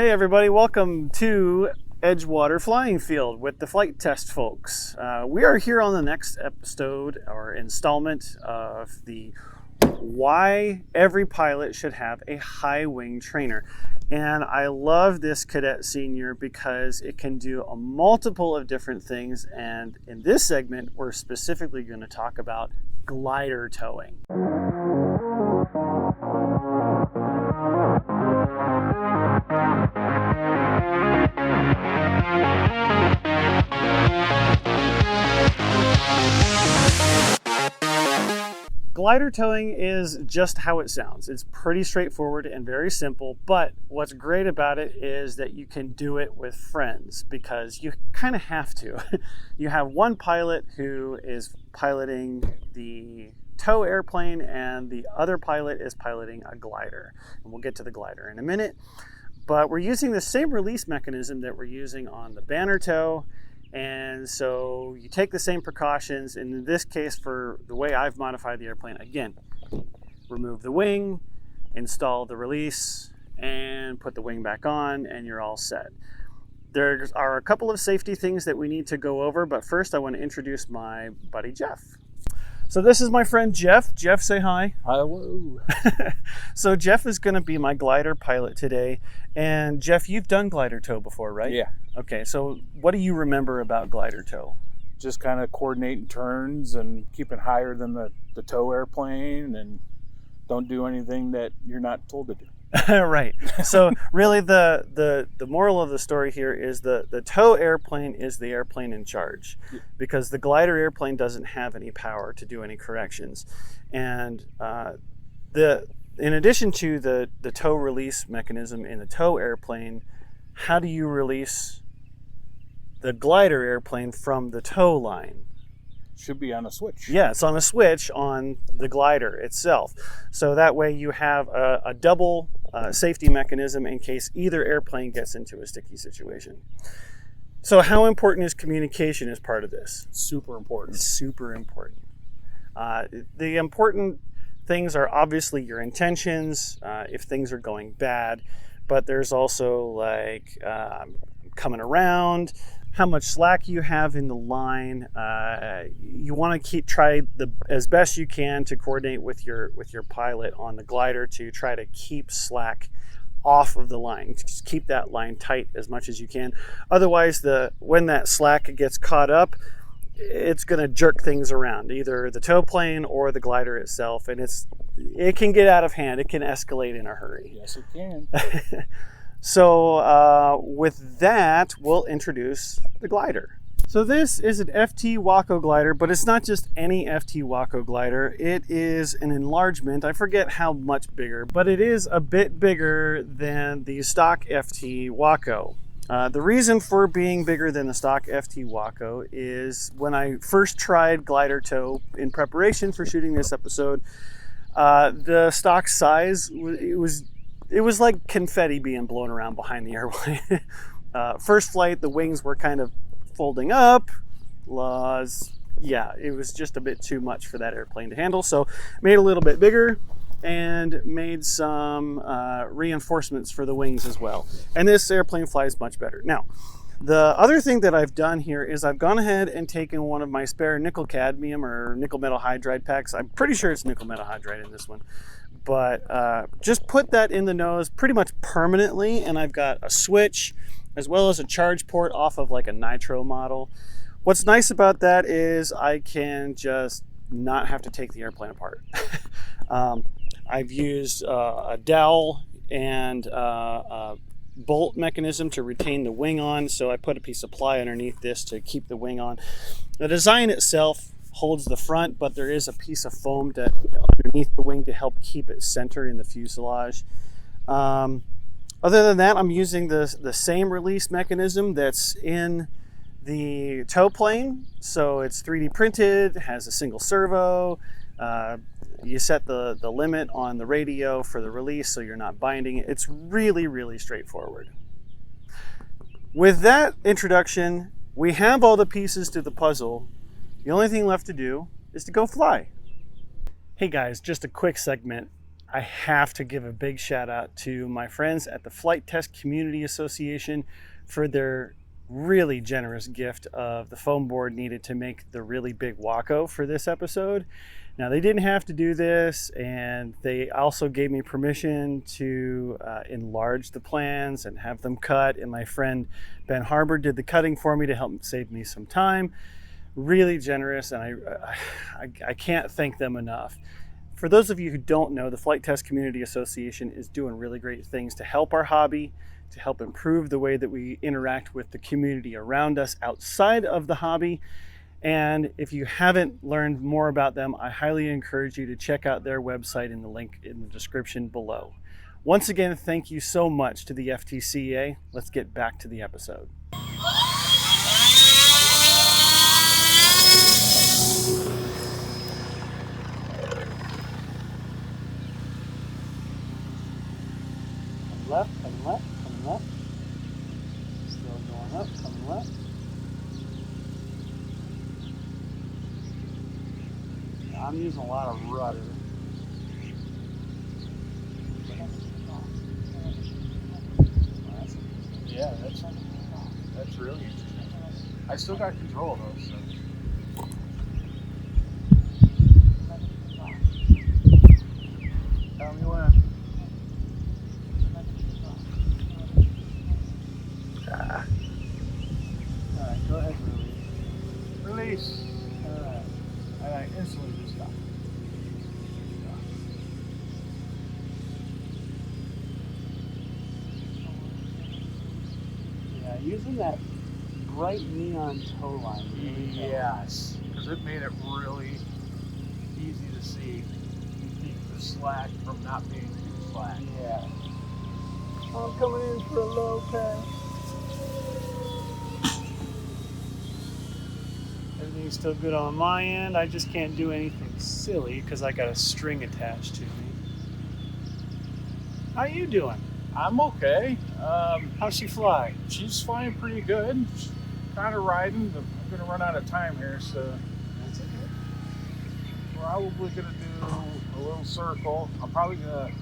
Hey everybody, welcome to Edgewater Flying Field with the flight test folks. We are here on the next episode or installment of the Why Every Pilot Should Have a High Wing Trainer. And I love this cadet senior because it can do a multiple of different things. And in this segment, we're specifically going to talk about glider towing. Glider towing is just how it sounds. It's pretty straightforward and very simple, but what's great about it is that you can do it with friends because you kind of have to. You have one pilot who is piloting the tow airplane and the other pilot is piloting a glider. And we'll get to the glider in a minute, but we're using the same release mechanism that we're using on the banner tow. And so you take the same precautions. In this case, for the way I've modified the airplane, again, remove the wing, install the release, and put the wing back on, and you're all set. There are a couple of safety things that we need to go over, but first I want to introduce my buddy Jeff. So this is my friend Jeff. Jeff, say hi. Hello. So Jeff is going to be my glider pilot today. And Jeff, you've done glider tow before, right? Yeah. Okay, so what do you remember about glider tow? Just kind of coordinating turns and keeping higher than the tow airplane and don't do anything that you're not told to do. Right. So really the moral of the story here is the tow airplane is the airplane in charge because the glider airplane doesn't have any power to do any corrections. And in addition to the tow release mechanism in the tow airplane, how do you release the glider airplane from the tow line? Should be on a switch. Yeah, it's on a switch on the glider itself. So that way you have a double safety mechanism in case either airplane gets into a sticky situation. So how important is communication as part of this? Super important. It's super important. The important things are obviously your intentions, if things are going bad, but there's also like coming around, how much slack you have in the line. You want to try as best you can to coordinate with your pilot on the glider to try to keep slack off of the line. Just keep that line tight as much as you can. Otherwise, when that slack gets caught up, it's going to jerk things around, either the tow plane or the glider itself, and it can get out of hand. It can escalate in a hurry. Yes, it can. So with that, we'll introduce the glider. So this is an FT Waco glider, but it's not just any FT Waco glider. It is an enlargement. I forget how much bigger, but it is a bit bigger than the stock FT Waco. The reason for being bigger than the stock FT Waco is when I first tried glider tow in preparation for shooting this episode, the stock size, it was like confetti being blown around behind the airplane. First flight, the wings were kind of folding up. Yeah, it was just a bit too much for that airplane to handle. So made it a little bit bigger and made some reinforcements for the wings as well. And this airplane flies much better. Now, the other thing that I've done here is I've gone ahead and taken one of my spare nickel cadmium or nickel metal hydride packs. I'm pretty sure it's nickel metal hydride in this one. But just put that in the nose pretty much permanently, and I've got a switch as well as a charge port off of like a nitro model. What's nice about that is I can just not have to take the airplane apart. I've used a dowel and a bolt mechanism to retain the wing on, so I put a piece of ply underneath this to keep the wing on. The design itself holds the front, but there is a piece of foam underneath the wing to help keep it center in the fuselage. Other than that, I'm using the same release mechanism that's in the tow plane. So it's 3D printed, has a single servo. You set the limit on the radio for the release so you're not binding it. It's really, really straightforward. With that introduction, we have all the pieces to the puzzle. The only thing left to do is to go fly. Hey guys, just a quick segment. I have to give a big shout out to my friends at the Flight Test Community Association for their really generous gift of the foam board needed to make the really big Waco for this episode. Now, they didn't have to do this, and they also gave me permission to enlarge the plans and have them cut, and my friend Ben Harbor did the cutting for me to help save me some time. Really generous, and I can't thank them enough. For those of you who don't know, the Flight Test Community Association is doing really great things to help our hobby, to help improve the way that we interact with the community around us outside of the hobby. And if you haven't learned more about them, I highly encourage you to check out their website in the link in the description below. Once again, thank you so much to the FTCA. Let's get back to the episode. Left, coming left, coming left. Still going up, coming left. I'm using a lot of rudder. Yeah, that's really interesting. I still got control though, so. Tell me when. Alright, go ahead and release. Release. Alright. Alright, instantly just stop. Yeah, using that bright neon tow line. Really Yes, because it made it really easy to see and keep the slack from not being too slack. Yeah. I'm coming in for a low pass. Everything's still good on my end. I just can't do anything silly because I got a string attached to me. How you doing? I'm okay. How's she fly? She's flying pretty good. She's kind of riding, but I'm going to run out of time here, so That's okay. probably going to do a little circle. I'm probably going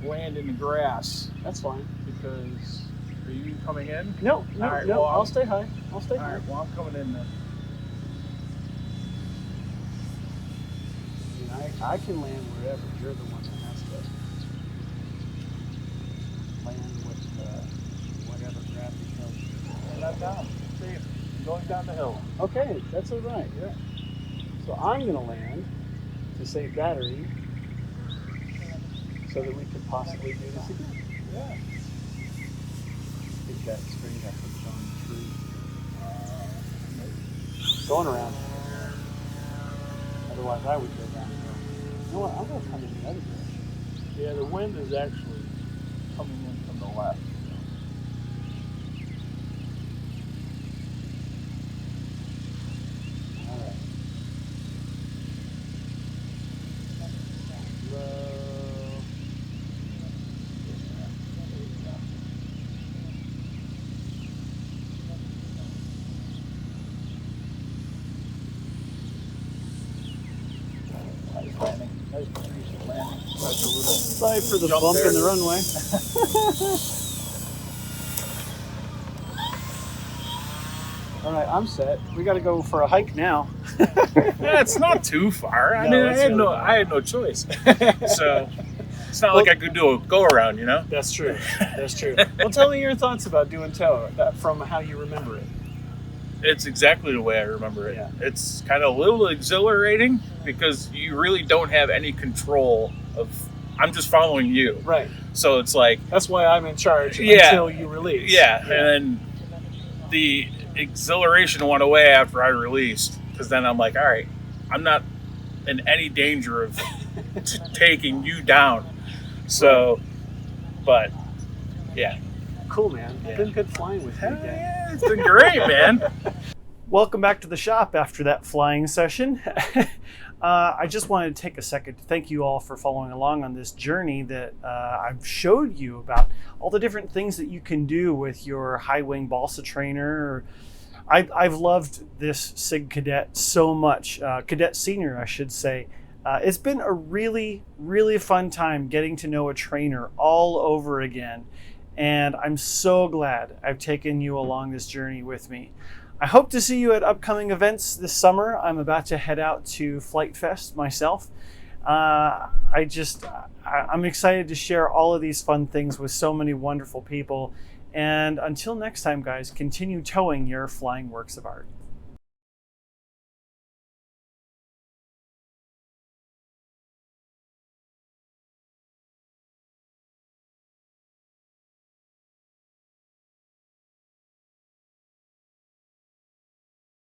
to land in the grass That's fine. because are you coming in? No, no, All right, no. well, I'll stay high. I'll stay All high. right, well, I'm coming in then. I mean, I can land wherever. You're the one that has to land with whatever gravity tells you. And not down. See, I'm going down the hill. Okay, that's all right. Yeah. So I'm going to land to save battery so that we could possibly do this again. Yeah. Get that string up and showing true. Going around. Otherwise, I would go down the hill. You know what? I'm going to come in the other direction. Yeah, the wind is actually coming in from the left. All right. Nice landing. Nice decent landing. Nice little Sorry for the jump bump there. in the runway. All right, I'm set. We got to go for a hike now. Yeah, it's not too far. I No, mean, it's really not. I had no choice. So it's not like I could do a go around, you know? That's true. That's true. Well, tell me your thoughts about doing tow from how you remember it. It's exactly the way I remember it. Yeah. It's kind of a little exhilarating because you really don't have any control of. I'm just following you. Right. So it's like, That's why I'm in charge Yeah. until you release. yeah, and then the exhilaration went away after I released because then I'm like, all right, I'm not in any danger of taking you down. So, but yeah. Cool, man. Yeah. Been good flying with you Hell again. yeah, it's been great, man. Welcome back to the shop after that flying session. I just wanted to take a second to thank you all for following along on this journey that I've showed you about all the different things that you can do with your high wing balsa trainer. I've loved this SIG Cadet so much, Cadet Senior, I should say. It's been a really, really fun time getting to know a trainer all over again. And I'm so glad I've taken you along this journey with me. I hope to see you at upcoming events this summer. I'm about to head out to Flight Fest myself. I'm excited to share all of these fun things with so many wonderful people. And until next time, guys, continue towing your flying works of art.